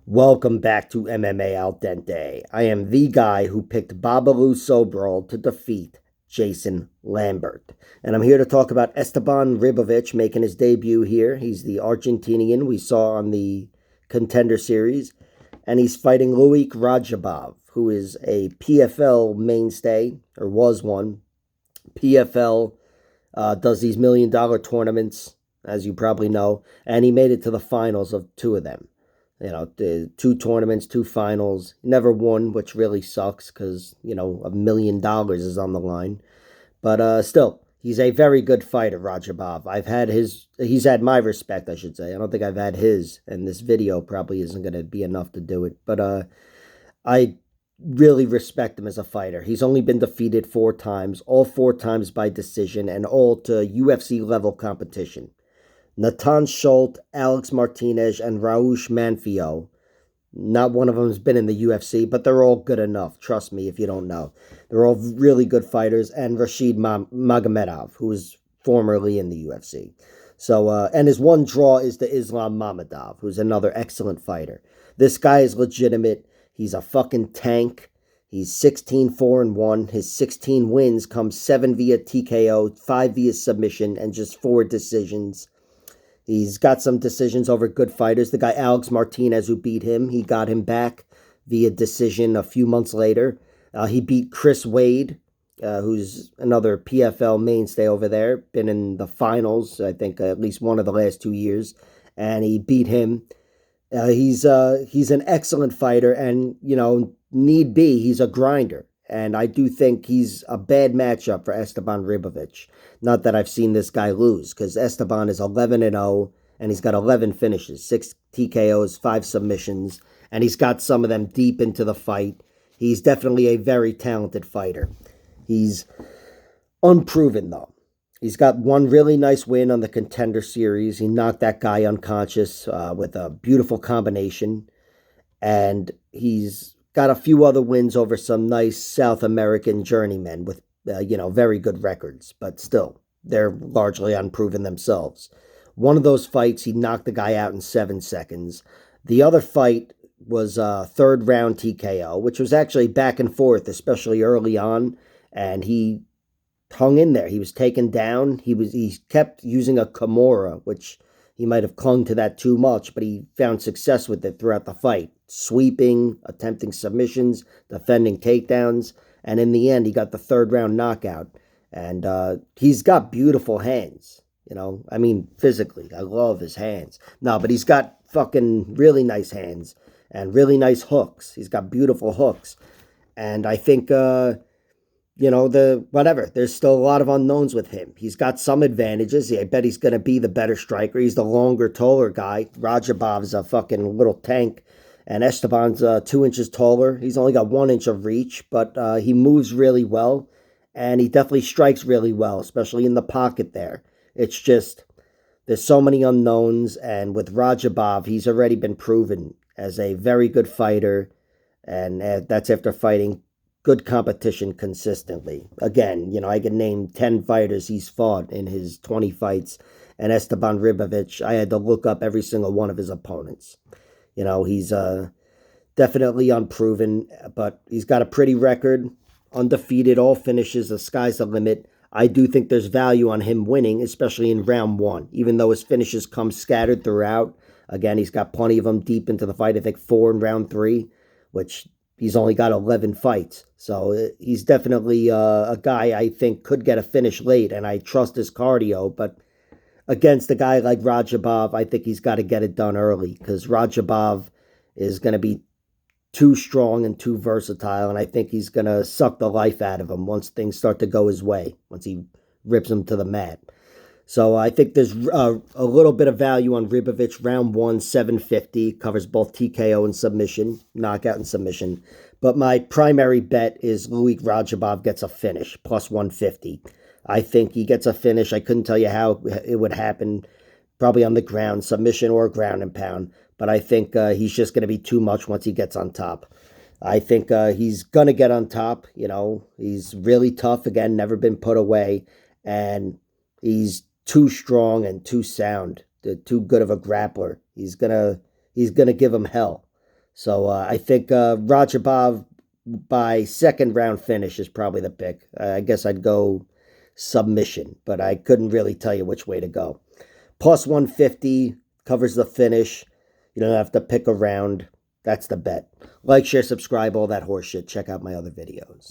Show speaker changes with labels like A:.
A: Welcome back to MMA Al Dente. I am the guy who picked Babalu Sobral to defeat Jason Lambert. And I'm here to talk about Esteban Ribovics making his debut here. He's the Argentinian we saw on the Contender Series. And he's fighting Luik Radzhabov, who is a PFL mainstay, or was one. PFL does these $1 million tournaments, as you probably know. And he made it to the finals of two of them. The two tournaments, two finals, never won, which really sucks because, $1 million is on the line. But still, he's a very good fighter, Radzhabov. He's had my respect, I should say. I don't think I've had his, and this video probably isn't going to be enough to do it. But I really respect him as a fighter. He's only been defeated 4 times, all 4 times by decision, and all to UFC level competition. Natan Schultz, Alex Martinez, and Raush Manfio. Not one of them has been in the UFC, but they're all good enough. Trust me if you don't know. They're all really good fighters. And Rashid Magomedov, who was formerly in the UFC. And his one draw is to Islam Mamedov, who's another excellent fighter. This guy is legitimate. He's a fucking tank. He's 16-4-1. His 16 wins come 7 via TKO, 5 via submission, and just 4 decisions. He's got some decisions over good fighters. The guy Alex Martinez, who beat him, he got him back via decision a few months later. He beat Chris Wade, who's another PFL mainstay over there. Been in the finals, I think, at least one of the last 2 years. And he beat him. He's an excellent fighter. And, need be, he's a grinder. And I do think he's a bad matchup for Esteban Ribovics. Not that I've seen this guy lose, because Esteban is 11-0, and he's got 11 finishes, 6 TKOs, 5 submissions, and he's got some of them deep into the fight. He's definitely a very talented fighter. He's unproven, though. He's got one really nice win on the Contender Series. He knocked that guy unconscious with a beautiful combination, and he's got a few other wins over some nice South American journeymen with, very good records. But still, they're largely unproven themselves. One of those fights, he knocked the guy out in 7 seconds. The other fight was a third round TKO, which was actually back and forth, especially early on. And he hung in there. He was taken down. He kept using a Kimura, which he might have clung to that too much, but he found success with it throughout the fight. Sweeping, attempting submissions, defending takedowns, and in the end, he got the third round knockout. And he's got beautiful hands, physically. I love his hands. No, but he's got fucking really nice hands and really nice hooks. He's got beautiful hooks. And I think, there's still a lot of unknowns with him. He's got some advantages. I bet he's going to be the better striker. He's the longer, taller guy. Radzhabov's a fucking little tank. And Esteban's 2 inches taller. He's only got 1 inch of reach, but he moves really well. And he definitely strikes really well, especially in the pocket there. It's just, there's so many unknowns. And with Radzhabov, he's already been proven as a very good fighter. And that's after fighting good competition consistently. Again, I could name 10 fighters he's fought in his 20 fights. And Esteban Ribovics, I had to look up every single one of his opponents. He's definitely unproven, but he's got a pretty record, undefeated, all finishes, the sky's the limit. I do think there's value on him winning, especially in round 1, even though his finishes come scattered throughout. Again, he's got plenty of them deep into the fight. I think 4 in round 3, which he's only got 11 fights. So he's definitely a guy I think could get a finish late, and I trust his cardio, but against a guy like Radzhabov, I think he's got to get it done early because Radzhabov is going to be too strong and too versatile, and I think he's going to suck the life out of him once things start to go his way, once he rips him to the mat. So I think there's a little bit of value on Ribovics. Round 1, 750, covers both TKO and submission, knockout and submission. But my primary bet is Luik Radzhabov gets a finish, plus 150. I think he gets a finish. I couldn't tell you how it would happen. Probably on the ground, submission or ground and pound. But I think he's just going to be too much once he gets on top. I think he's going to get on top. He's really tough. Again, never been put away. And he's too strong and too sound. Too good of a grappler. He's gonna give him hell. So I think Radzhabov by second round finish is probably the pick. I guess I'd go submission, but I couldn't really tell you which way to go. Plus 150 covers the finish. You don't have to pick a round. That's the bet. Like, share, subscribe, all that horse shit. Check out my other videos.